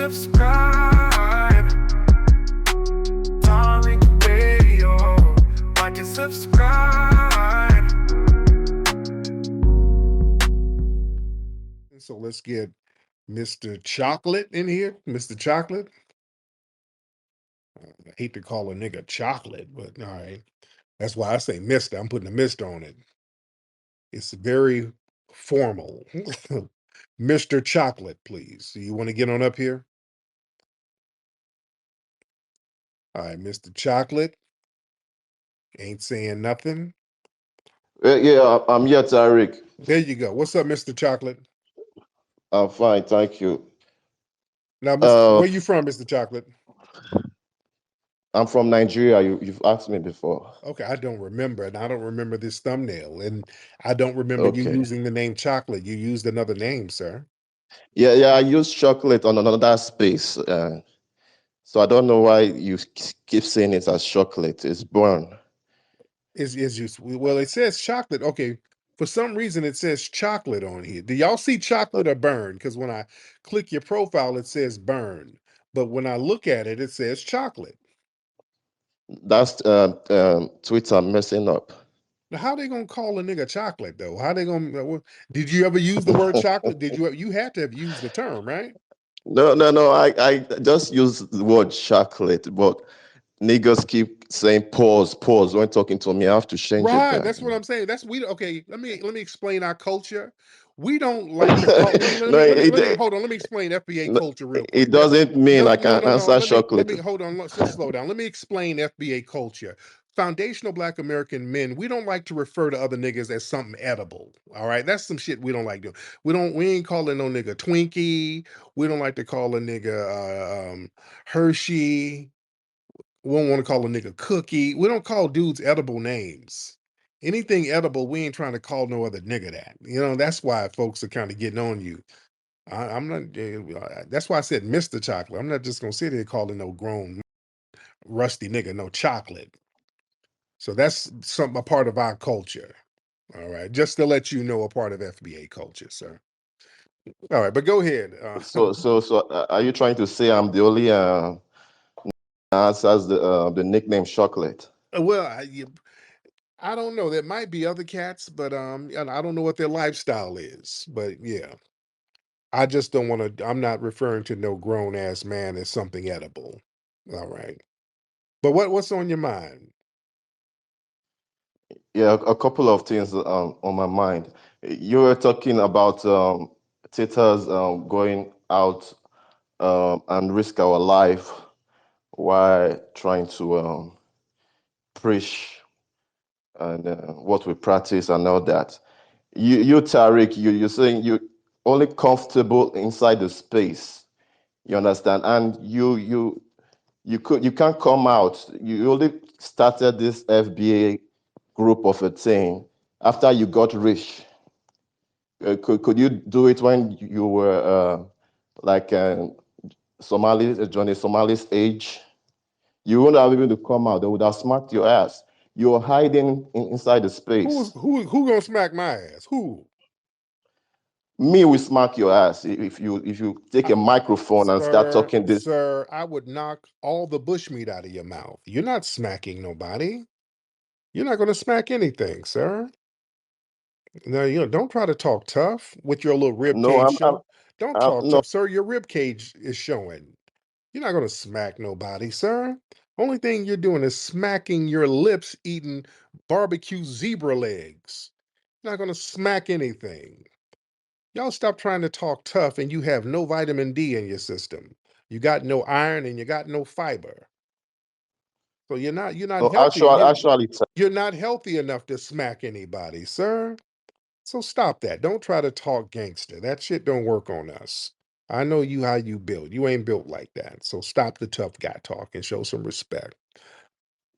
subscribe. Tariq Radio. Like and subscribe. So let's get Mr. Chocolate in here. Mr. Chocolate. I hate to call a nigga chocolate, but all right. That's why I say Mr. I'm putting a Mr. on it. It's very formal. Mr. Chocolate, please. You want to get on up here? All right, Mr. Chocolate. Ain't saying nothing. Yeah, I'm here, Tariq. There you go. What's up, Mr. Chocolate? I'm fine, thank you. Now, Uh, where you from, Mr. Chocolate? I'm from Nigeria. You've asked me before. Okay, I don't remember, and I don't remember this thumbnail, and I don't remember you Okay. using the name Chocolate. You used another name, sir. Yeah. I use chocolate on another space. So I don't know why you keep saying it as chocolate. It's born. Is you well? It says chocolate. Okay, for some reason it says chocolate on here. Do y'all see chocolate or burn? Because when I click your profile, it says burn, but when I look at it, it says chocolate. That's Twitter messing up. Now, how they gonna call a nigga chocolate though? How they gonna? Did you ever use the word chocolate? Did you? You had to have used the term, right? No. I just use the word chocolate, but niggas keep saying pause when talking to me. I have to change it Right, back. that's what I'm saying. That's we okay. Let me explain our culture. We don't like to call. No, Let me hold on. Let me explain FBA no, culture real it quick. doesn't mean No, I no, can no, no. answer Let chocolate. me hold on. Let's just slow down. Let me explain FBA culture. Foundational Black American men, we don't like to refer to other niggas as something edible. All right, that's some shit we don't like doing. We ain't calling no nigga Twinkie. We don't like to call a nigga Hershey. We don't want to call a nigga Cookie. We don't call dudes edible names. Anything edible, we ain't trying to call no other nigga that. You know, that's why folks are kind of getting on you. I'm not. That's why I said Mr. Chocolate. I'm not just gonna sit here calling no grown rusty nigga no chocolate. So that's a part of our culture. All right, just to let you know, a part of FBA culture, sir. All right, but go ahead. Are you trying to say I'm the only answers the nickname chocolate? Well, I don't know. There might be other cats, but and I don't know what their lifestyle is. But yeah, I just don't want to. I'm not referring to no grown ass man as something edible. All right, but what's on your mind? Yeah, a couple of things on my mind. You were talking about theaters going out and risk our life while trying to preach and what we practice and all that. You Tariq, you're saying you only comfortable inside the space. You understand? And you can't come out. You only started this FBA group of a thing after you got rich. Could you do it when you were like Johnny Somali's age? You wouldn't have been able to come out. They would have smacked your ass. You're hiding inside the space. Who gonna smack my ass? Who? Me will smack your ass if you take I, a microphone and start talking this. sir, I would knock all the bushmeat out of your mouth. You're not smacking nobody. You're not gonna smack anything, sir. No, don't try to talk tough with your little rib No, cage show. Don't talk no. tough, sir. Your rib cage is showing. You're not gonna smack nobody, sir. Only thing you're doing is smacking your lips, eating barbecue zebra legs. You're not gonna smack anything. Y'all stop trying to talk tough, and you have no vitamin D in your system. You got no iron, and you got no fiber. So you're not No, healthy. actually, You're not healthy enough to smack anybody, sir. So stop that. Don't try to talk gangster. That shit don't work on us. I know you how you build. You ain't built like that. So stop the tough guy talk and show some respect.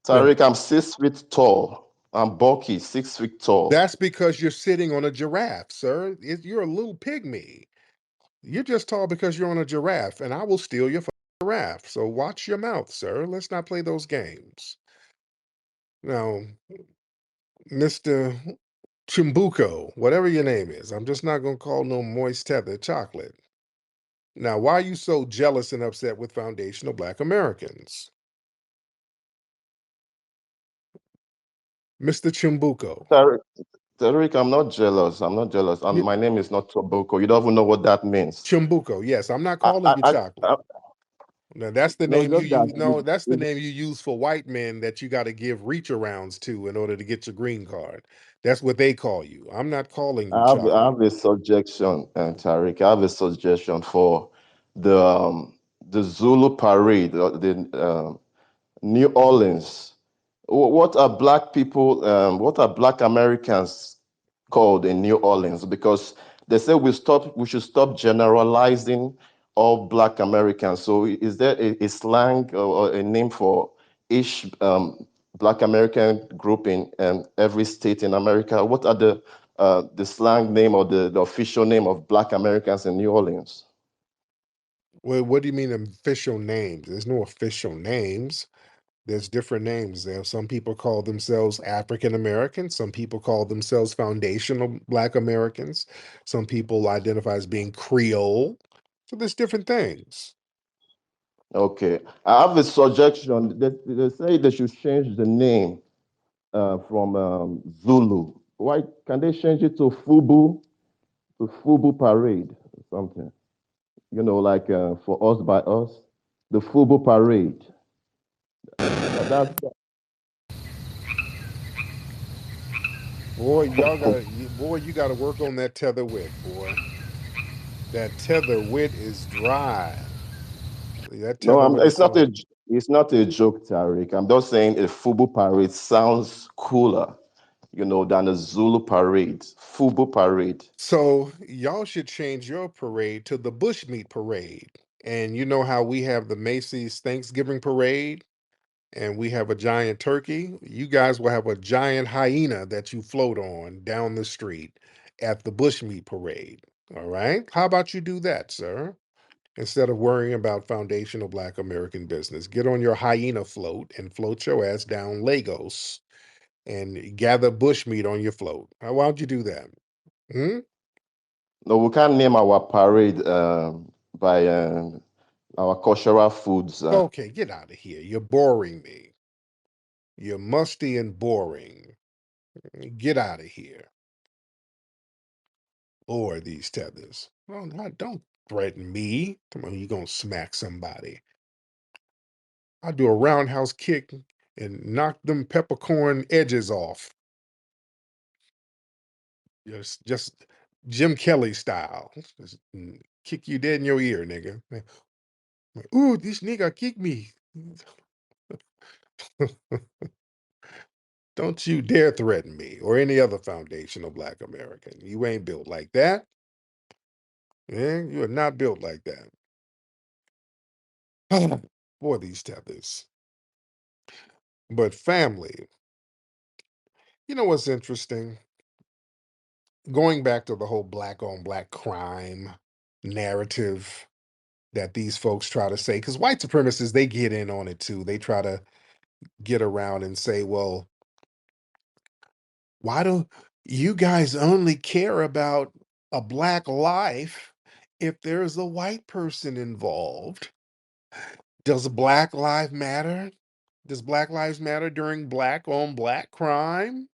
No, Tariq, I'm 6 feet tall. I'm bulky, 6 feet tall. that's because you're sitting on a giraffe, sir. You're a little pygmy. You're just tall because you're on a giraffe, and I will steal your giraffe. So watch your mouth, sir. Let's not play those games. Now, Mr. Chimbuko, whatever your name is, I'm just not gonna call no moist tether chocolate. Now, why are you so jealous and upset with foundational Black Americans? Mr. Chimbuko. Tariq, Tariq, I'm not jealous. I'm not jealous. And You, my name is not Toboko. You don't even know what that means. Chimbuko, yes, I'm not I, calling I, you I, chocolate. I Now that's the no, name you just that use. No, you, that's the you name you use for white men that you got to give reach arounds to in order to get your green card. That's what they call you. I'm not calling you I chocolate. have a suggestion, Tariq. I have a suggestion for the um, the Zulu parade, the New Orleans. What are black people? What are black Americans called in New Orleans? Because they say we should stop generalizing all black Americans. So is there a slang or a name for each black American group in every state in America? What are the slang name or the official name of black Americans in New Orleans? Well, what do you mean official names? There's no official names. There's different names. There, some people call themselves African Americans. Some people call themselves foundational Black Americans. Some people identify as being Creole. So there's different things. Okay, I have a suggestion. They say they should change the name from Zulu. Why can they change it to Fubu Parade or something? You know, like for us by us, the Fubu Parade. That's Boy, boy, you gotta work on that tether wit, boy. That tether wit is dry. That no, tether wit is so. it's not a joke, Tariq. I'm just saying a Fubu Parade sounds cooler, you know, than a Zulu Parade. Fubu Parade. So y'all should change your parade to the Bushmeat Parade. And you know how we have the Macy's Thanksgiving Parade and we have a giant turkey? You guys will have a giant hyena that you float on down the street at the Bushmeat Parade. All right? How about you do that, sir? Instead of worrying about foundational Black American business, get on your hyena float and float your ass down Lagos and gather bushmeat on your float. Why don't you do that? Hmm? No, we can't name our parade by our cultural foods. Okay, get out of here. You're boring me. You're musty and boring. Get out of here. Or these tethers. Well, don't threaten me. Come on, you gonna smack somebody. I'll do a roundhouse kick and knock them peppercorn edges off. Just Jim Kelly style. Just kick you dead in your ear, nigga. Ooh, this nigga kick me. Don't you dare threaten me or any other foundational Black American. You ain't built like that. Yeah, you are not built like that. Boy, these tethers. But family, you know what's interesting? Going back to the whole black on black crime narrative that these folks try to say, because white supremacists, they get in on it too. They try to get around and say, well, why do you guys only care about a black life if there's a white person involved? Does Black Lives Matter? Does Black Lives Matter during black on black crime?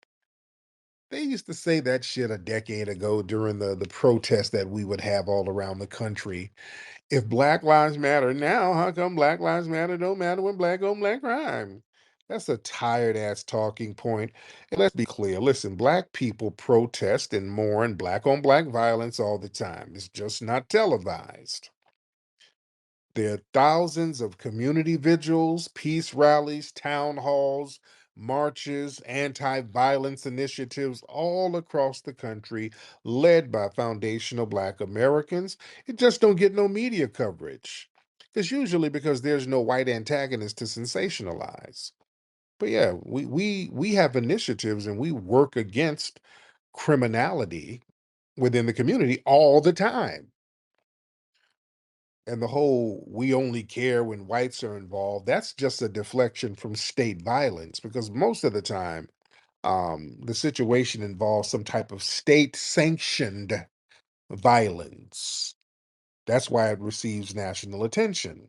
They used to say that shit a decade ago during the protests that we would have all around the country. If Black Lives Matter now, how come Black Lives Matter don't matter when black on black crime? That's a tired ass talking point. And let's be clear. Listen, black people protest and mourn black on black violence all the time. It's just not televised. There are thousands of community vigils, peace rallies, town halls, marches, anti violence initiatives all across the country, led by foundational Black Americans. It just don't get no media coverage. It's usually because there's no white antagonist to sensationalize. But yeah, we have initiatives and we work against criminality within the community all the time. And the whole we only care when whites are involved, that's just a deflection from state violence because most of the time the situation involves some type of state sanctioned violence That's why it receives national attention.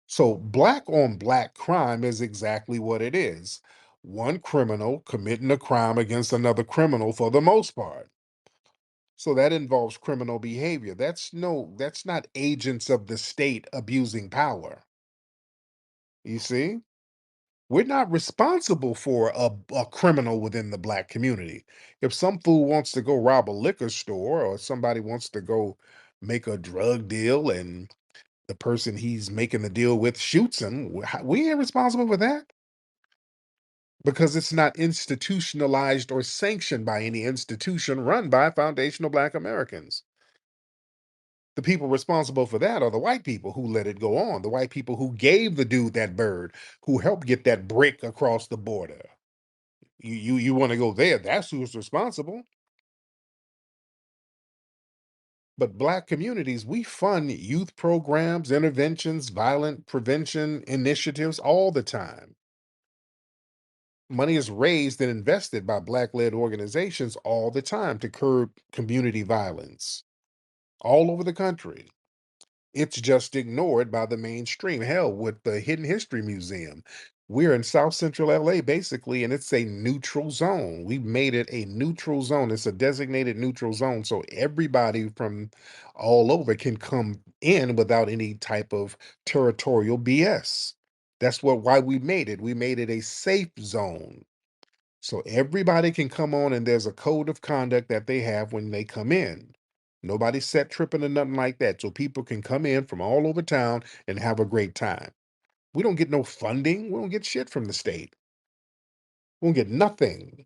So, black on black crime is exactly what it is. One criminal committing a crime against another criminal for the most part. So that involves criminal behavior. That's not agents of the state abusing power. You see? We're not responsible for a criminal within the black community. If some fool wants to go rob a liquor store or somebody wants to go make a drug deal and the person he's making the deal with shoots him, we ain't responsible for that because it's not institutionalized or sanctioned by any institution run by foundational black Americans. The people responsible for that are the white people who let it go on, the white people who gave the dude that bird, who helped get that brick across the border. You want to go there, that's who's responsible. But black communities, we fund youth programs, interventions, violent prevention initiatives all the time. Money is raised and invested by black-led organizations all the time to curb community violence all over the country. It's just ignored by the mainstream. Hell, with the Hidden History Museum, we're in South Central LA basically, and it's a neutral zone. We've made it a neutral zone. It's a designated neutral zone. So everybody from all over can come in without any type of territorial BS. That's why we made it. We made it a safe zone. So everybody can come on, and there's a code of conduct that they have when they come in. Nobody's set tripping or nothing like that. So people can come in from all over town and have a great time. We don't get no funding. We don't get shit from the state. We don't get nothing.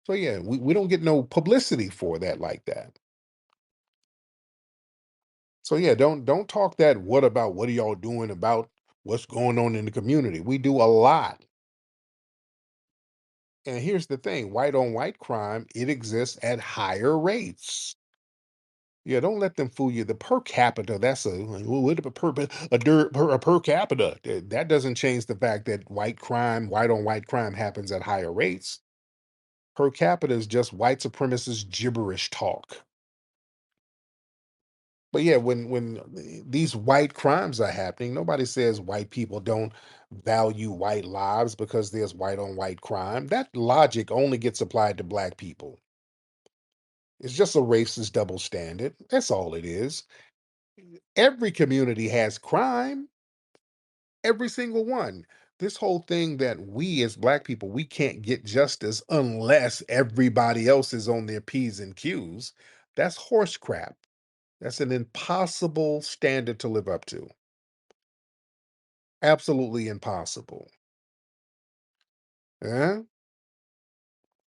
So yeah, we don't get no publicity for that like that. So yeah, don't talk that what are y'all doing about what's going on in the community? We do a lot. And here's the thing, white on white crime, it exists at higher rates. Yeah, don't let them fool you. The per capita, that's what a per capita. That doesn't change the fact that white on white crime happens at higher rates. Per capita is just white supremacist gibberish talk. But yeah, when these white crimes are happening, nobody says white people don't value white lives because there's white on white crime. That logic only gets applied to black people. It's just a racist double standard. That's all it is. Every community has crime, every single one. This whole thing that we as black people, we can't get justice unless everybody else is on their P's and Q's. That's horse crap. That's an impossible standard to live up to. Absolutely impossible. Yeah?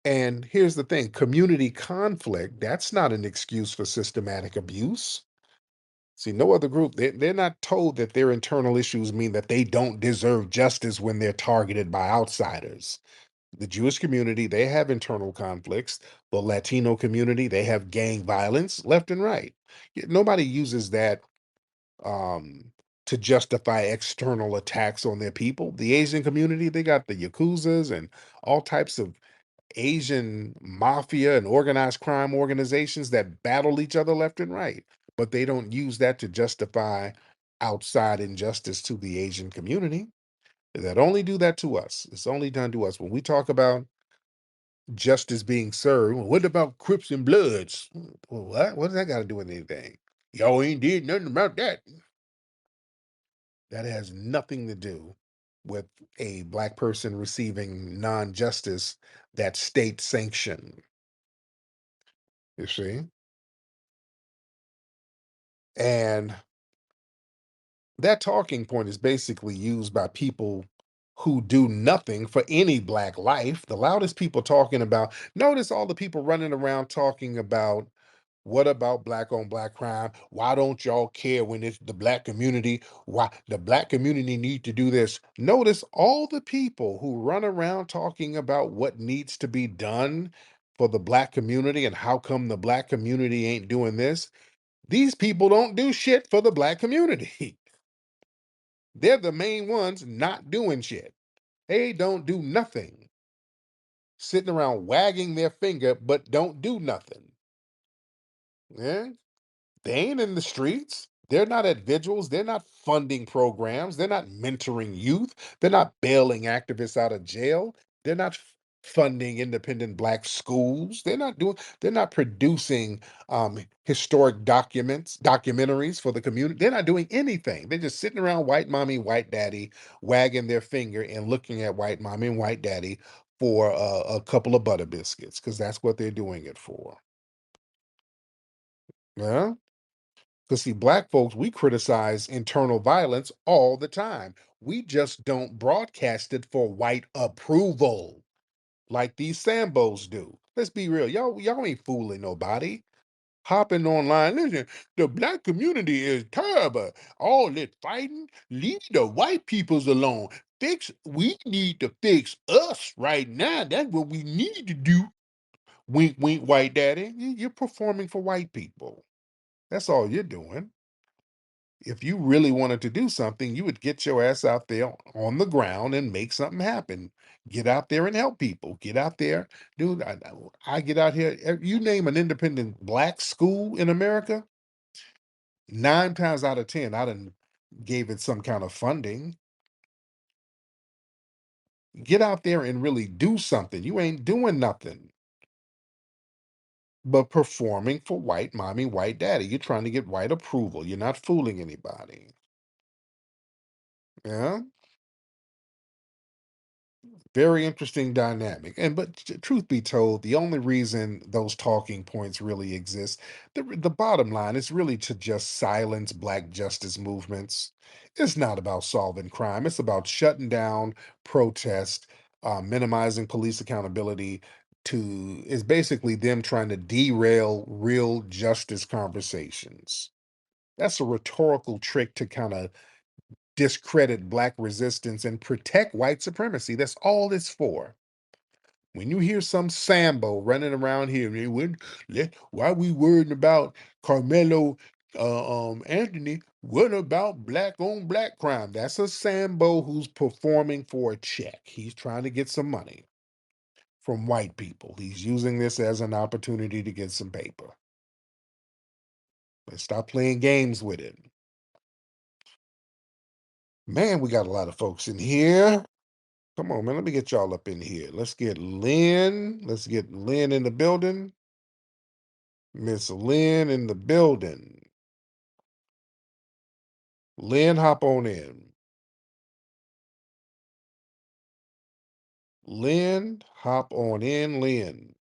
And here's the thing, community conflict, that's not an excuse for systematic abuse. See, no other group, they're not told that their internal issues mean that they don't deserve justice when they're targeted by outsiders. The Jewish community, they have internal conflicts. The Latino community, they have gang violence left and right. Nobody uses that um, to justify external attacks on their people. The Asian community, they got the Yakuzas and all types of Asian mafia and organized crime organizations that battle each other left and right, but they don't use that to justify outside injustice to the Asian community. That only do that to us. It's only done to us. When we talk about justice being served, "Well, what about Crips and Bloods?" Well, what? What does that got to do with anything? Y'all ain't did nothing about that. That has nothing to do with a black person receiving non-justice that's state sanctioned. You see? And that talking point is basically used by people who do nothing for any black life. The loudest people talking about, notice all the people running around talking about what about black on black crime? Why don't y'all care when it's the black community? Why the black community need to do this? Notice all the people who run around talking about what needs to be done for the black community and how come the black community ain't doing this. These people don't do shit for the black community. They're the main ones not doing shit. They don't do nothing. Sitting around wagging their finger, but don't do nothing. Yeah? They ain't in the streets. They're not at vigils. They're not funding programs. They're not mentoring youth. They're not bailing activists out of jail. They're not funding independent black schools. They're not producing historic documentaries for the community. They're not doing anything. They're just sitting around white mommy, white daddy, wagging their finger and looking at white mommy and white daddy for a couple of butter biscuits, because that's what they're doing it for. Yeah. Because see, black folks, we criticize internal violence all the time. We just don't broadcast it for white approval like these Sambos do. Let's be real. Y'all ain't fooling nobody. Hopping online, listen, the black community is terrible. All this fighting, leave the white peoples alone. We need to fix us right now. That's what we need to do. Wink, wink, white daddy. You're performing for white people. That's all you're doing. If you really wanted to do something, you would get your ass out there on the ground and make something happen. Get out there and help people. Get out there, dude. I get out here. You name an independent black school in America, 9 times out of 10, I done gave it some kind of funding. Get out there and really do something. You ain't doing nothing but performing for white mommy, white daddy. You're trying to get white approval. You're not fooling anybody. Yeah. Very interesting dynamic. And but truth be told, the only reason those talking points really exist, the bottom line is really to just silence black justice movements. It's not about solving crime. It's about shutting down protest, minimizing police accountability. Is basically them trying to derail real justice conversations. That's a rhetorical trick to kind of discredit black resistance and protect white supremacy. That's all it's for. When you hear some Sambo running around here, why we worried about Carmelo Anthony? What about black on black crime? That's a Sambo who's performing for a check. He's trying to get some money from white people. He's using this as an opportunity to get some paper. Let's stop playing games with it. Man, we got a lot of folks in here. Come on, man. Let me get y'all up in here. Let's get Lynn. Let's get Lynn in the building. Miss Lynn in the building. Lynn, hop on in. Lynn, hop on in, Lynn.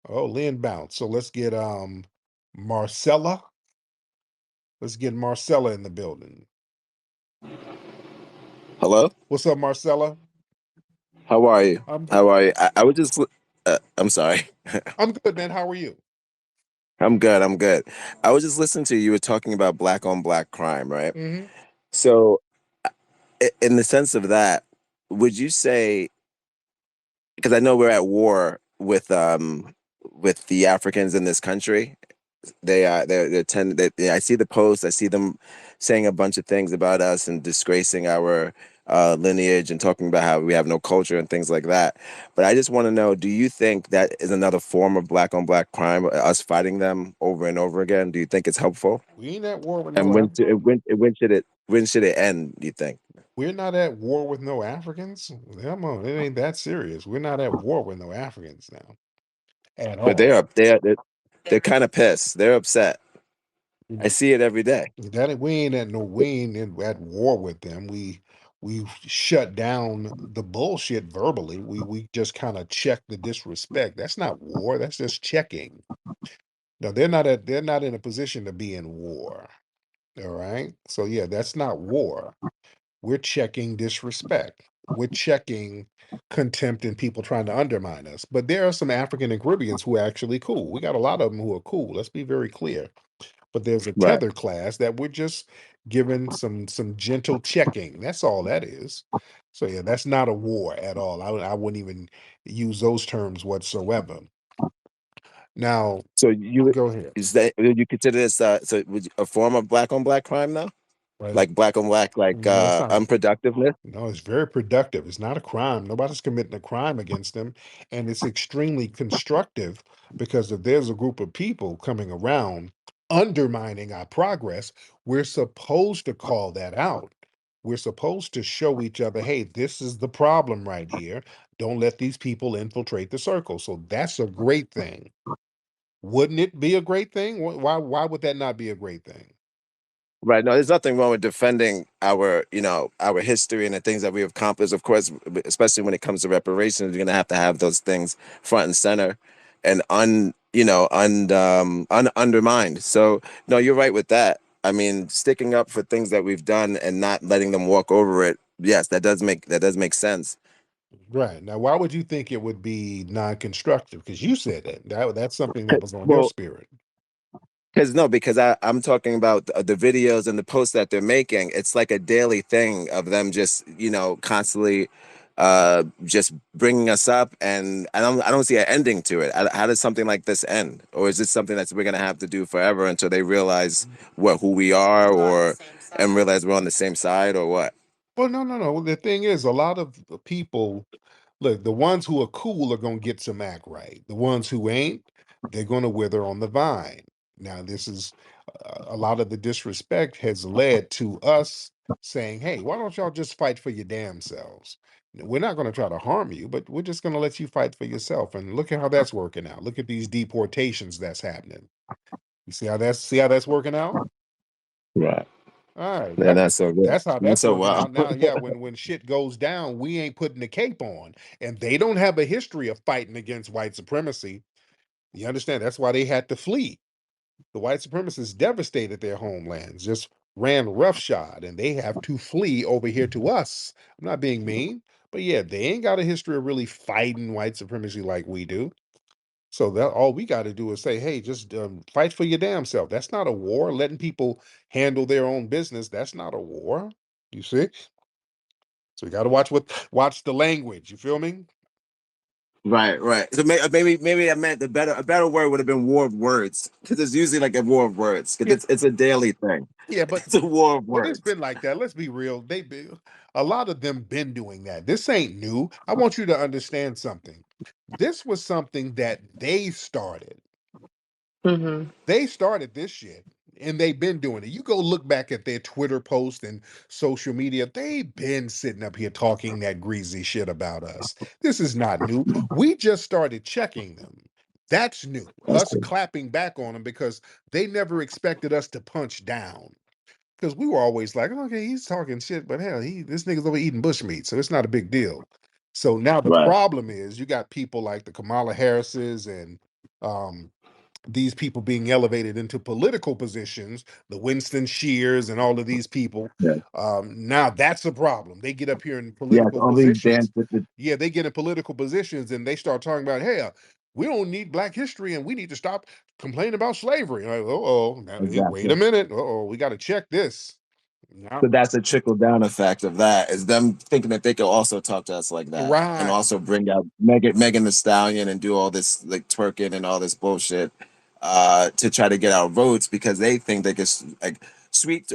Oh, Lynn bounced. So let's get Marcella. Let's get Marcella in the building. Hello? What's up, Marcella? How are you? I'm How are you? I would just, I'm sorry. I'm good, man. How are you? I'm good. I'm good. I was just listening to you. You were talking about black on black crime, right? Mm-hmm. So, in the sense of that, would you say, because I know we're at war with the Africans in this country, they're tend I see the posts, I see them saying a bunch of things about us and disgracing our lineage and talking about how we have no culture and things like that. But I just want to know, do you think that is another form of black on black crime, us fighting them over and over again? Do you think it's helpful? We ain't at war with And no Africans. when should it end, do you think? We're not at war with no Africans. Come on, it ain't that serious. We're not at war with no Africans now at But all. they're kind of pissed. They're upset. I see it every day. We ain't at war with them. We shut down the bullshit verbally. We just kind of check the disrespect. That's not war. That's just checking. No, they're not in a position to be in war. All right. So yeah, that's not war. We're checking disrespect. We're checking contempt and people trying to undermine us. But there are some African and Caribbeans who are actually cool. We got a lot of them who are cool. Let's be very clear. But there's a Right. tether class that we're just giving some gentle checking. That's all that is. So yeah, that's not a war at all. I wouldn't even use those terms whatsoever. Now, So you go ahead. is that would you consider this a form of black on black crime now? Right. like black on black, like No, it's not. unproductiveness. No, it's very productive. It's not a crime. Nobody's committing a crime against them. And it's extremely constructive because if there's a group of people coming around undermining our progress, we're supposed to call that out. We're supposed to show each other, hey, this is the problem right here. Don't let these people infiltrate the circle. So that's a great thing. Wouldn't it be a great thing? Why would that not be a great thing? Right. No, there's nothing wrong with defending our, our history and the things that we have accomplished. Of course, especially when it comes to reparations, you're gonna have those things front and center and undermined. So no, you're right with that. I mean, sticking up for things that we've done and not letting them walk over it. Yes, that does make sense. Right. Now, why would you think it would be non-constructive? Because you said that's something that was on your Well, spirit. because no, because I'm talking about the videos and the posts that they're making. It's like a daily thing of them just constantly just bringing us up, and I don't see an ending to it. How does something like this end, or is this something that we're gonna have to do forever until they realize who we are, or and realize we're on the same side, or what? Well, no, no, no. The thing is, a lot of the people, look, the ones who are cool are going to get some act right. The ones who ain't, they're going to wither on the vine. Now, this is a lot of the disrespect has led to us saying, hey, why don't y'all just fight for your damn selves? We're not going to try to harm you, but we're just going to let you fight for yourself. And look at how that's working out. Look at these deportations that's happening. You see how that's working out? Right. All right, And that's so good. that's how That's that's so working wow. out now. Yeah, when shit goes down, we ain't putting the cape on, and they don't have a history of fighting against white supremacy. You understand? That's why they had to flee. The white supremacists devastated their homelands, just ran roughshod, and they have to flee over here to us. I'm not being mean, but yeah, they ain't got a history of really fighting white supremacy like we do. So that all we got to do is say, hey, just fight for your damn self. That's not a war. Letting people handle their own business, that's not a war. You see? So you got to watch the language. You feel me? Right, right. So maybe I meant a better word would have been war of words, because it's usually like a war of words, because Yeah, it's a daily thing. yeah, It's a war of but it's words. been like that. Let's be real. A lot of them been doing that. This ain't new. I want you to understand something. This was something that they started. Hmm. They started this shit and they've been doing it. You go look back at their Twitter posts and social media, they've been sitting up here talking that greasy shit about us. This is not new. We just started checking them. That's new. Us clapping back on them because they never expected us to punch down. Because we were always like, okay, he's talking shit, but hell, this nigga's over eating bushmeat, so it's not a big deal. So now the Right. problem is you got people like the Kamala Harrises and um, these people being elevated into political positions, the Winston Shears and all of these people. Yeah. Now that's a problem. They get up here in Yes. political All these dance positions. with the Yeah, they get in political positions and they start talking about, hey, we don't need Black history and we need to stop complaining about slavery. Like, oh, wait exactly. a minute. Oh, we got to check this. Now, So that's a trickle down effect of that, is them thinking that they could also talk to us like that, and right. also bring out Megan the Stallion and do all this like twerking and all this bullshit to try to get our votes, because they think they could like sweet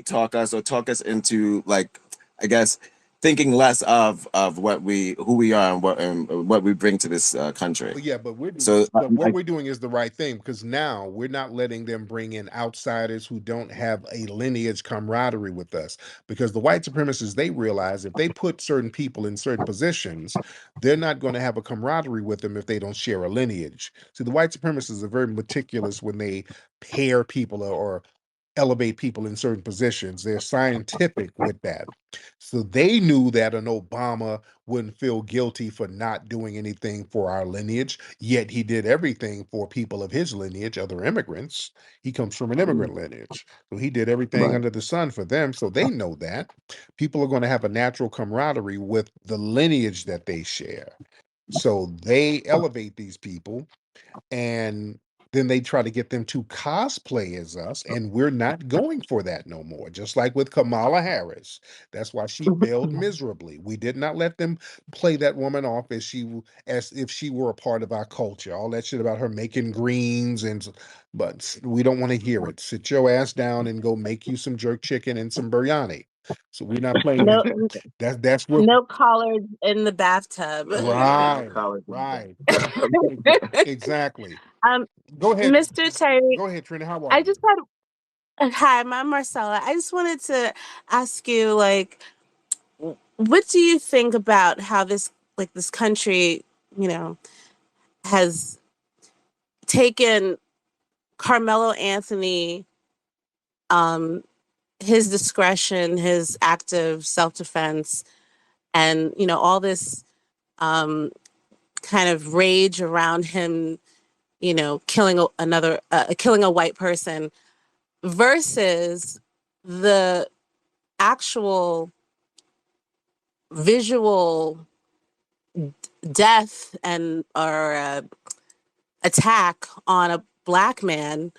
talk us, or talk us into, like, I guess, thinking less of who we are, and what we bring to this country. But yeah, but So what we're doing is the right thing because now we're not letting them bring in outsiders who don't have a lineage camaraderie with us. Because the white supremacists, they realize if they put certain people in certain positions, they're not going to have a camaraderie with them if they don't share a lineage. See, the white supremacists are very meticulous when they pair people or elevate people in certain positions. They're scientific with that. So they knew that an Obama wouldn't feel guilty for not doing anything for our lineage, yet he did everything for people of his lineage, other immigrants. He comes from an immigrant lineage. So he did everything right, under the sun for them. So they know that people are going to have a natural camaraderie with the lineage that they share. So they elevate these people and then they try to get them to cosplay as us, and we're not going for that no more. Just like with Kamala Harris, that's why she failed miserably. We did not let them play that woman off as if she were a part of our culture. All that shit about her making greens but we don't want to hear it. Sit your ass down and go make you some jerk chicken and some biryani. So we're not playing No, that's what no collars in the bathtub. right, right. Exactly. um, Go ahead. Mr. Terry, Go ahead, Trina. How are I you? just had hi, I'm Marcella. I just wanted to ask you, like, what do you think about how this country, you know, has taken Carmelo Anthony, um, his discretion, his active self-defense, and all this um, kind of rage around him, killing a white person, versus the actual visual death and or attack on a black man,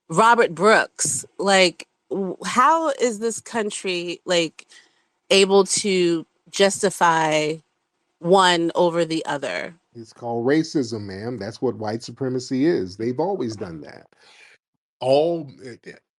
Robert Brooks. Like, how is this country able to justify one over the other? It's called racism, ma'am. That's what white supremacy is. They've always done that. All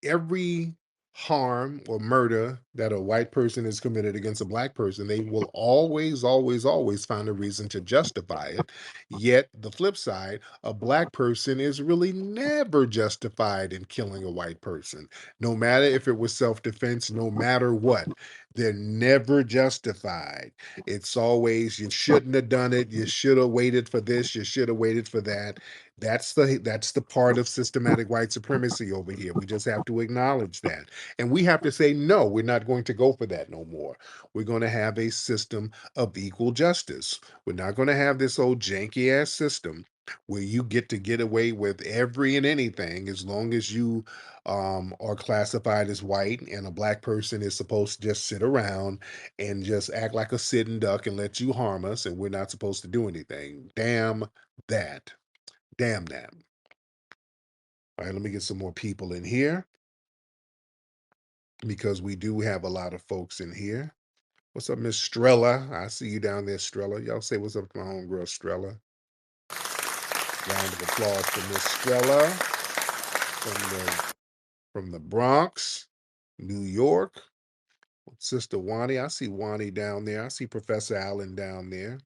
every harm or murder that a white person has committed against a black person, they will always, always, always find a reason to justify it. Yet the flip side, a black person is really never justified in killing a white person, no matter if it was self-defense, no matter what. They're never justified. It's always, you shouldn't have done it, you should have waited for this, you should have waited for that. That's the part of systematic white supremacy over here. We just have to acknowledge that. And we have to say, no, we're not going to go for that no more. We're going to have a system of equal justice. We're not going to have this old janky ass system where you get away with every and anything as long as you are classified as white, and a black person is supposed to just sit around and just act like a sitting duck and let you harm us, and we're not supposed to do anything. Damn that. Damn that. All right, let me get some more people in here because we do have a lot of folks in here. What's up, Miss Strella? I see you down there, Strella. Y'all say what's up to my homegirl, Strella. Round of applause for Miss Strella from the Bronx, New York. Sister Wani, I see Wani down there. I see Professor Allen down there.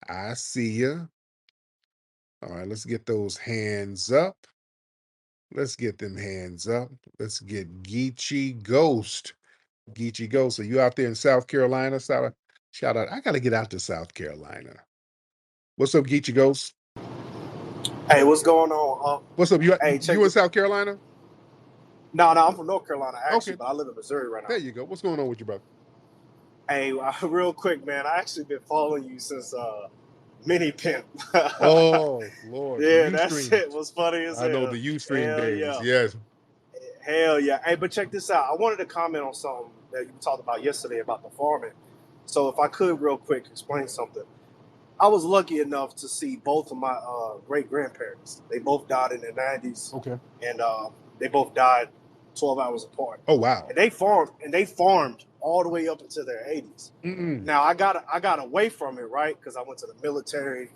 I see you. All right, let's get those hands up. Let's get them hands up. Let's get Geechee Ghost. Geechee Ghost. Are you out there in South Carolina? Shout out. I got to get out to South Carolina. What's up, Geechee Ghost? Hey, what's going on? What's up? You Hey, in South Carolina? No, I'm from North Carolina actually, Okay. but I live in Missouri right now. There you go. What's going on with you, brother? Hey, real quick, man, I actually been following you since Mini Pimp. Oh Lord, Yeah, the that Ustream. shit was funny as I know hell. the Ustream Hell days. yeah. Yes. Hell yeah. Hey, but check this out. I wanted to comment on something that you talked about yesterday about the farming. So if I could real quick explain something. I was lucky enough to see both of my great grandparents. They both died in their 90s. Okay. And they both died 12 hours apart. Oh wow. And they farmed all the way up into their 80s. Now I got away from it, right? Because I went to the military.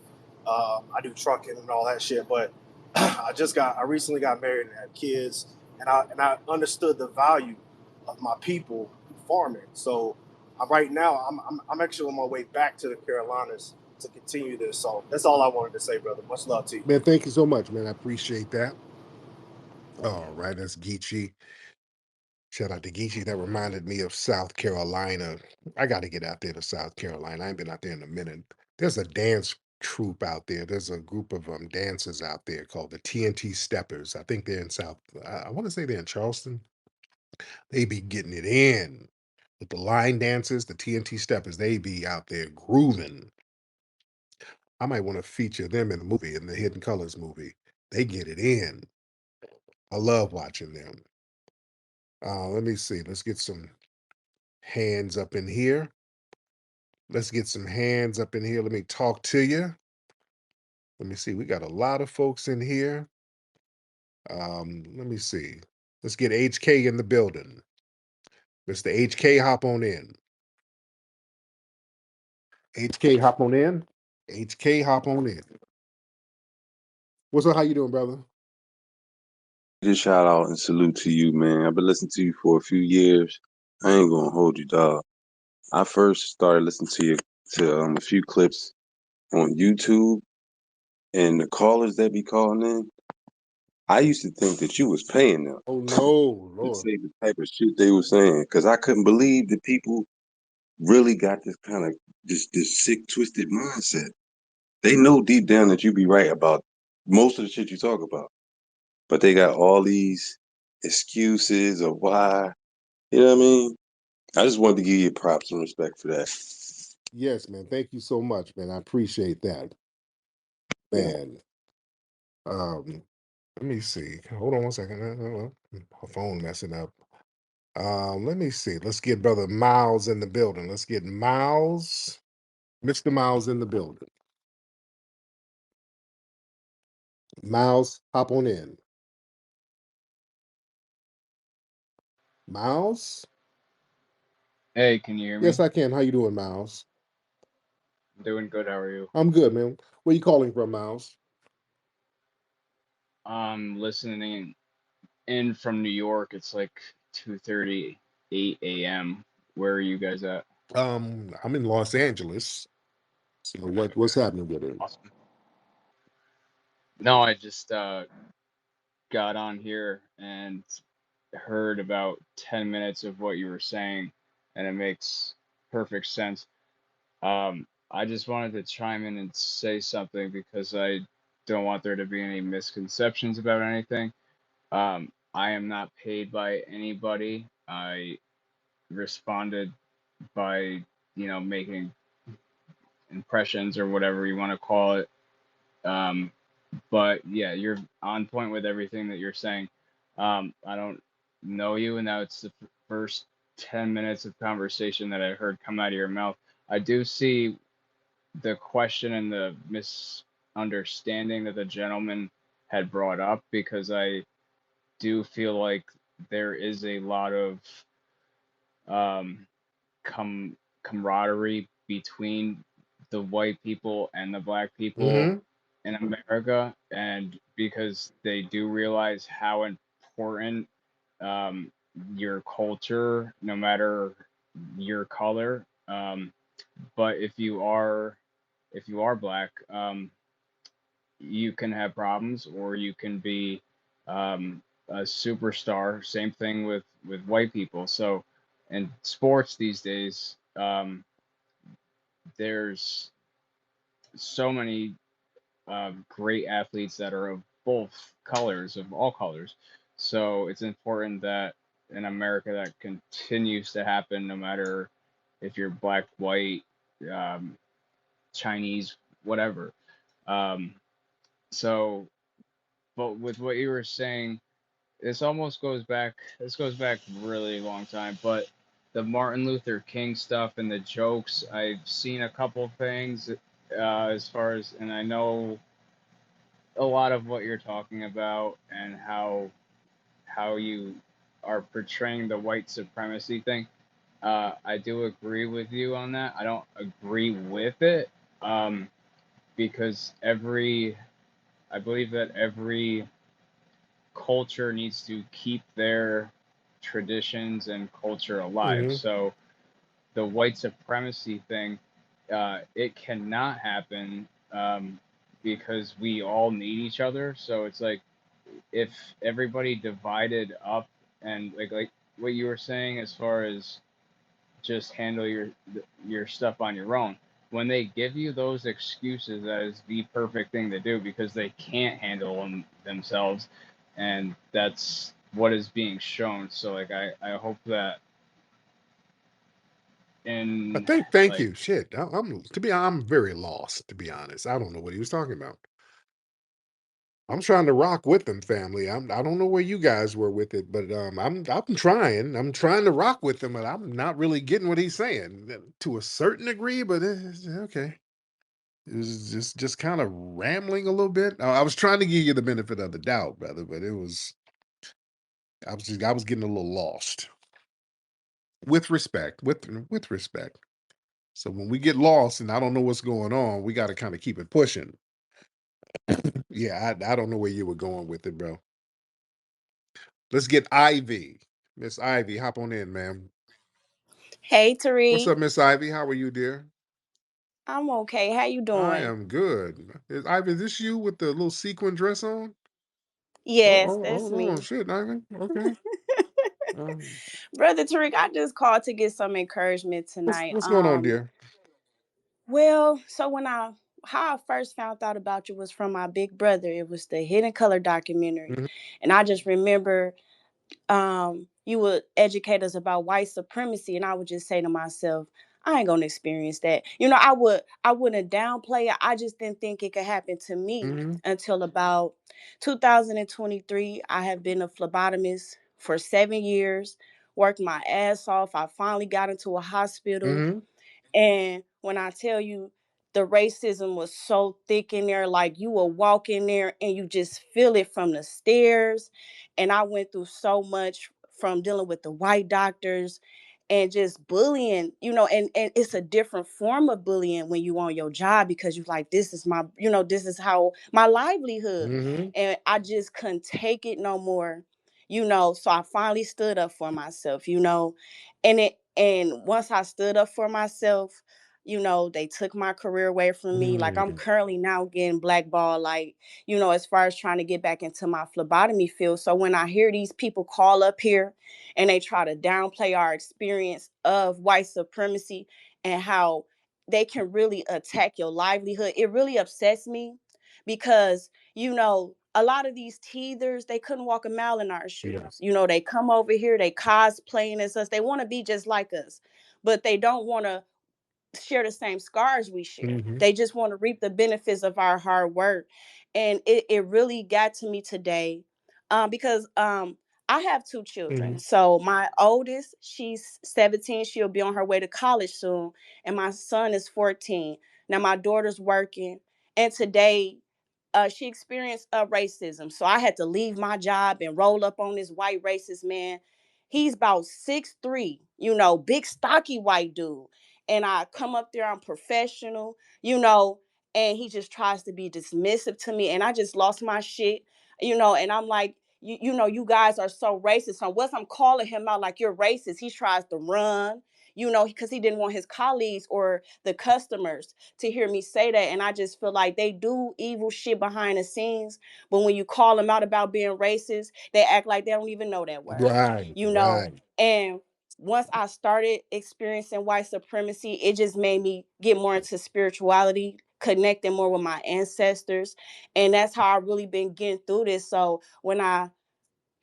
I do trucking and all that shit. But I recently got married and had kids, and I understood the value of my people farming. So right now I'm actually on my way back to the Carolinas to continue this. So that's all I wanted to say, brother. Much love to you. Man, thank you so much, man. I appreciate that. All right, that's Geechee. Shout out to Geechee. That reminded me of South Carolina. I got to get out there to South Carolina. I ain't been out there in a minute. There's a dance troupe out there. There's a group of dancers out there called the TNT Steppers. I think they're in South. I want to say they're in Charleston. They be getting it in with the line dancers, the TNT Steppers. They be out there grooving. I might want to feature them in the movie, in the Hidden Colors movie. They get it in. I love watching them. Let me see. Let's get some hands up in here. Let's get some hands up in here. Let me talk to you. Let me see. We got a lot of folks in here. Let me see. Let's get HK in the building. Mr. HK, hop on in. HK, hop on in. HK, hop on in. What's up? How you doing, brother? Just shout out and salute to you, man. I've been listening to you for a few years. I ain't gonna hold you, dog. I first started listening to you a few clips on YouTube, and the callers that be calling in, I used to think that you was paying them Oh no, to Lord. say the type of shit they were saying, because I couldn't believe that people really got this kind of this sick, twisted mindset. They know deep down that you be right about most of the shit you talk about, but they got all these excuses of why. You know what I mean? I just wanted to give you props and respect for that. Yes, man. Thank you so much, man. I appreciate that, Yeah. man. Um, let me see. Hold on one second. My phone messing up. Let me see. Let's get brother Miles in the building. Let's get Miles, Mr. Miles in the building. Miles, hop on in. Miles? Hey, can you hear Yes, me? I can. How you doing, Miles? I'm doing good. How are you? I'm good, man. Where you calling from, Miles? I'm listening in from New York. It's like 2:38 a.m. Where are you guys at? I'm in Los Angeles. So what's Okay, happening with it? awesome. No, I just got on here and heard about 10 minutes of what you were saying, and it makes perfect sense. I just wanted to chime in and say something because I don't want there to be any misconceptions about anything. I am not paid by anybody. I responded by, making impressions or whatever you want to call it. Um, but yeah, you're on point with everything that you're saying. I don't know you, and now it's the first 10 minutes of conversation that I heard come out of your mouth. I do see the question and the misunderstanding that the gentleman had brought up because I do feel like there is a lot of um, camaraderie between the white people and the black people Mm-hmm. in America, and because they do realize how important um, your culture, no matter your color. But if you are black, you can have problems, or you can be a superstar. Same thing with white people. So, in sports these days, there's so many great athletes that are of both colors, of all colors. So it's important that in America that continues to happen, no matter if you're black, white, um, Chinese, whatever. Um, so, but with what you were saying, this goes back really long time, but the Martin Luther King stuff and the jokes, I've seen a couple things as far as, and I know a lot of what you're talking about and how you are portraying the white supremacy thing. I do agree with you on that. I don't agree with it um, because I believe that every culture needs to keep their traditions and culture alive. Mm-hmm. So the white supremacy thing, it cannot happen because we all need each other. So it's like if everybody divided up and like what you were saying as far as just handle your stuff on your own. When they give you those excuses, that is the perfect thing to do because they can't handle them themselves, and that's what is being shown. So like I hope that I in think. Thank like you. Shit, I'm very lost. To be honest, I don't know what he was talking about. I'm trying to rock with them, family. I don't know where you guys were with it, but I'm trying. I'm trying to rock with them, and I'm not really getting what he's saying to a certain degree. But okay. It was just kind of rambling a little bit. I was trying to give you the benefit of the doubt, brother, but I was getting a little lost. With respect, with respect. So when we get lost and I don't know what's going on, we got to kind of keep it pushing. Yeah, I don't know where you were going with it, bro. Let's get Ivy. Miss Ivy, hop on in, ma'am. Hey What's Tariq, up, Miss Ivy? How are you, dear? I'm okay. How you I doing? am good. Ivy, is this you with the little sequin dress on? Yes, that's Hold on. me. Shit, Ivy. Okay. Um, Brother Tariq, I just called to get some encouragement tonight. what's going on, dear? Well, so when I how I first found out about you was from my big brother. It was the Hidden Color documentary. Mhm, And I just remember you would educate us about white supremacy, and I would just say to myself, I ain't gonna experience that. I wouldn't downplay it. I just didn't think it could happen to me mhm, until about 2023. I have been a phlebotomist for 7 years, worked my ass off. I finally got into a hospital, mhm, and when I tell you, the racism was so thick in there, like you will walk in there and you just feel it from the stairs. And I went through so much from dealing with the white doctors and just bullying, and it's a different form of bullying when you on your job because you like, this is my, this is how my livelihood. mhm, And I just couldn't take it no more, so I finally stood up for myself, and once I stood up for myself, they took my career away from me. Like I'm mm, currently now getting blackballed, like, as far as trying to get back into my phlebotomy field. So when I hear these people call up here and they try to downplay our experience of white supremacy and how they can really attack your livelihood, it really upsets me because, a lot of these teethers, they couldn't walk a mile in our yeah. shoes. They come over here, they cosplaying as us, they want to be just like us, but they don't want to share the same scars we share. Mhm, They just want to reap the benefits of our hard work. And it really got to me today, because I have two children. mhm, So my oldest, she's 17. She'll be on her way to college soon. And my son is 14. Now my daughter's working. And today, she experienced racism. So I had to leave my job and roll up on this white racist man. He's about 6'3", big stocky white dude. And I come up there, I'm professional, and he just tries to be dismissive to me. And I just lost my shit, and I'm like, you guys are so racist. So once I'm calling him out like you're racist, he tries to run, because he didn't want his colleagues or the customers to hear me say that. And I just feel like they do evil shit behind the scenes, but when you call them out about being racist, they act like they don't even know that word, right, you know. right. And once I started experiencing white supremacy, it just made me get more into spirituality, connecting more with my ancestors. And that's how I really been getting through this. So when I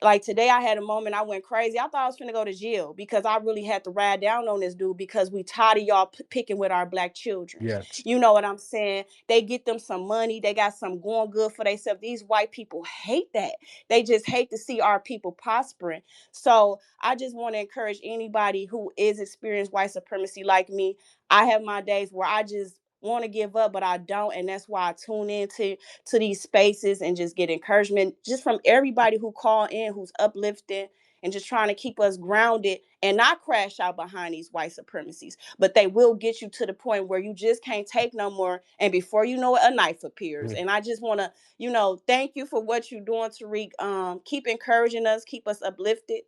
like today, I had a moment, I went crazy. I thought I was gonna go to jail because I really had to ride down on this dude because we tired of y'all picking with our black children. Yes. You know what I'm saying? They get them some money, they got some going good for themselves. These white people hate that. They just hate to see our people prospering. So I just want to encourage anybody who is experiencing white supremacy like me. I have my days where I just want to give up, but I don't, and that's why I tune into these spaces and just get encouragement just from everybody who call in, who's uplifting and just trying to keep us grounded and not crash out behind these white supremacies. But they will get you to the point where you just can't take no more, and before you know it, a knife appears. Mm, And I just want to, thank you for what you're doing, Tariq. Keep encouraging us, keep us uplifted.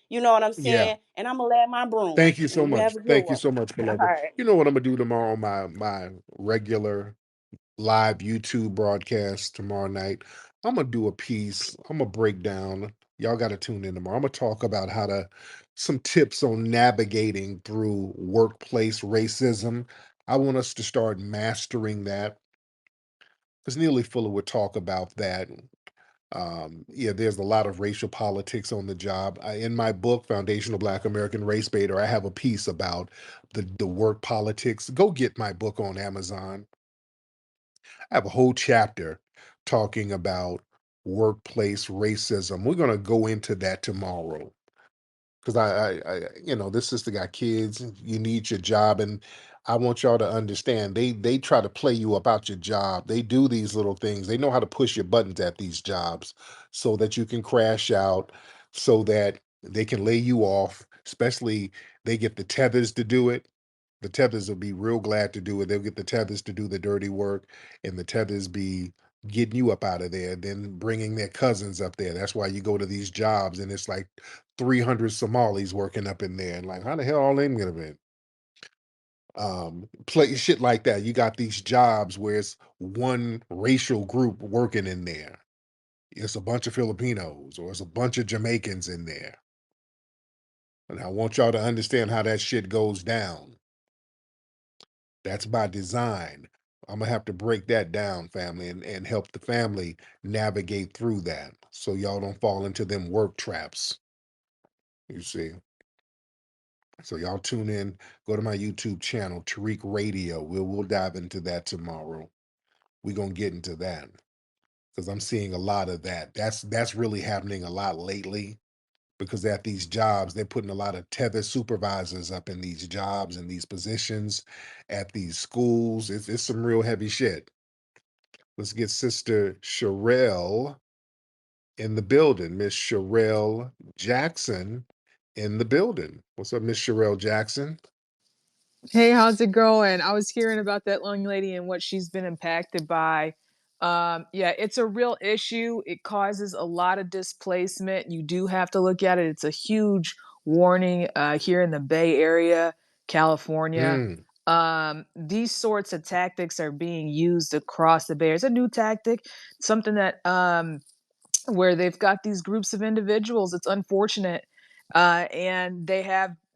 You know what I'm yeah. saying? And I'm gonna land my broom. Thank you And so you much. have a good Thank you one. so much, All beloved. right. You know what I'm gonna do tomorrow on my regular live YouTube broadcast tomorrow night. I'm gonna do a piece. I'm gonna break down. Y'all got to tune in tomorrow. I'm gonna talk about some tips on navigating through workplace racism. I want us to start mastering that because Neely Fuller would talk about that. Yeah, there's a lot of racial politics on the job. In my book, Foundational Black American Race Baiter, I have a piece about the work politics. Go get my book on Amazon. I have a whole chapter talking about workplace racism. We're going to go into that tomorrow because this sister got kids. You need your job, and I want y'all to understand they try to play you about your job. They do these little things. They know how to push your buttons at these jobs so that you can crash out, so that they can lay you off, especially they get the tethers to do it. The tethers will be real glad to do it. They'll get the tethers to do the dirty work, and the tethers be getting you up out of there, then bringing their cousins up there. That's why you go to these jobs and it's like 300 Somalis working up in there, and like, how the hell all them gonna be? Play shit like that. You got these jobs where it's one racial group working in there. It's a bunch of Filipinos or it's a bunch of Jamaicans in there. And I want y'all to understand how that shit goes down. That's by design. I'm gonna have to break that down, family, and help the family navigate through that so y'all don't fall into them work traps. You see. So y'all tune in, go to my YouTube channel, Tariq Radio. We'll dive into that tomorrow. We're gonna get into that because I'm seeing a lot of that. That's really happening a lot lately because at these jobs, they're putting a lot of tether supervisors up in these jobs and these positions at these schools. It's some real heavy shit. Let's get Sister Sherelle in the building. Miss Sherelle Jackson in the building. What's up, Miss Sherelle Jackson? Hey, how's it going? I was hearing about that young lady and what she's been impacted by. Yeah, it's a real issue. It causes a lot of displacement. You do have to look at it. It's a huge warning here in the Bay Area, California. Mm, These sorts of tactics are being used across the Bay Area. It's a new tactic, something that where they've got these groups of individuals. It's unfortunate, and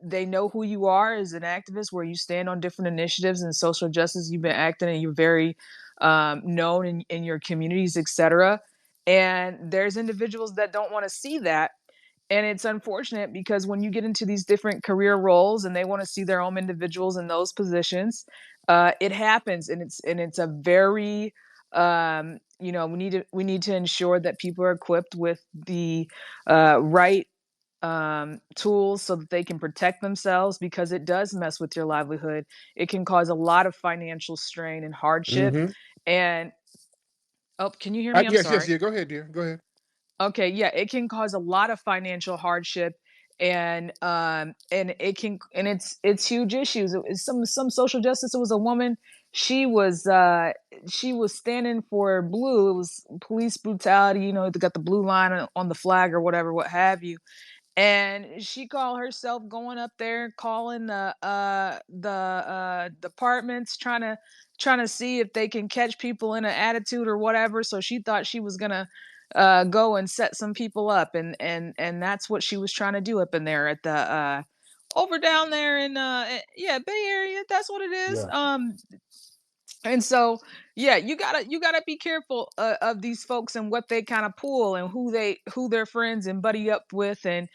they know who you are as an activist, where you stand on different initiatives and social justice. You've been acting, and you're very known in your communities, etc. And there's individuals that don't want to see that. And it's unfortunate because when you get into these different career roles and they want to see their own individuals in those positions, it happens, and it's a very we need to ensure that people are equipped with the right tools so that they can protect themselves, because it does mess with your livelihood. It can cause a lot of financial strain and hardship. mm-hmm. And oh, can you hear me? I'm Yes, yes, sorry. yeah. Go ahead, dear. Go ahead. Okay, yeah, it can cause a lot of financial hardship, and it can, and it's huge issues. It's some social justice. It was a woman. She was she was standing for blue. It was police brutality. You know, they got the blue line on the flag or whatever, what have you. And she called herself going up there, calling the departments, trying to see if they can catch people in an attitude or whatever. So she thought she was gonna go and set some people up, and that's what she was trying to do up in there at the over down there in yeah, Bay Area. That's what it is. Yeah. And so, yeah, you gotta be careful of these folks and what they kind of pull, and who they're friends and buddy up with. And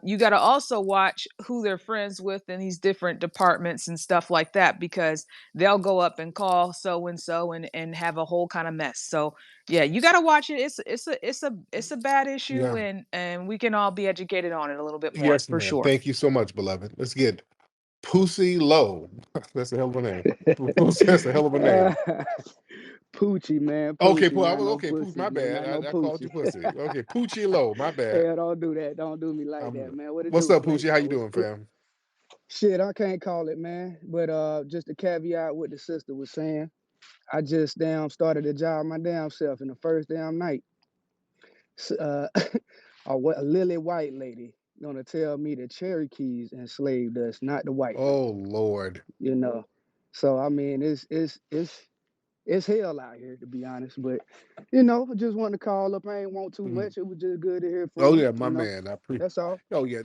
you gotta also watch who they're friends with in these different departments and stuff like that, because they'll go up and call so and so and have a whole kind of mess. So yeah, you gotta watch it. It's a bad issue, Yeah. and we can all be educated on it a little bit more Yes, for ma'am. sure. Thank you so much, beloved. Let's get Pussy Low. That's a hell of a name. That's a hell of a name. Poochie, man. Okay, Poochie, not no okay, Pooch, pussy. my Yeah, bad. not no I called you Poochie. pussy. Okay, Poochie Low, my bad. Hell, don't do that. Don't do me like that, man. What it What's do, up, Flake Poochie? How you Dog? doing, fam? Shit, I can't call it, man. But just a caveat what the sister was saying. I just damn started a job my damn self in the first damn night. A lily white lady gonna tell me the Cherokees enslaved us, not the white Oh folks. Lord. You know. So I mean, it's hell out here, to be honest. But I just wanted to call up. I ain't want too Mm. much. It was just good to hear Oh from you. yeah, my man. I appreciate. That's all. Oh yeah.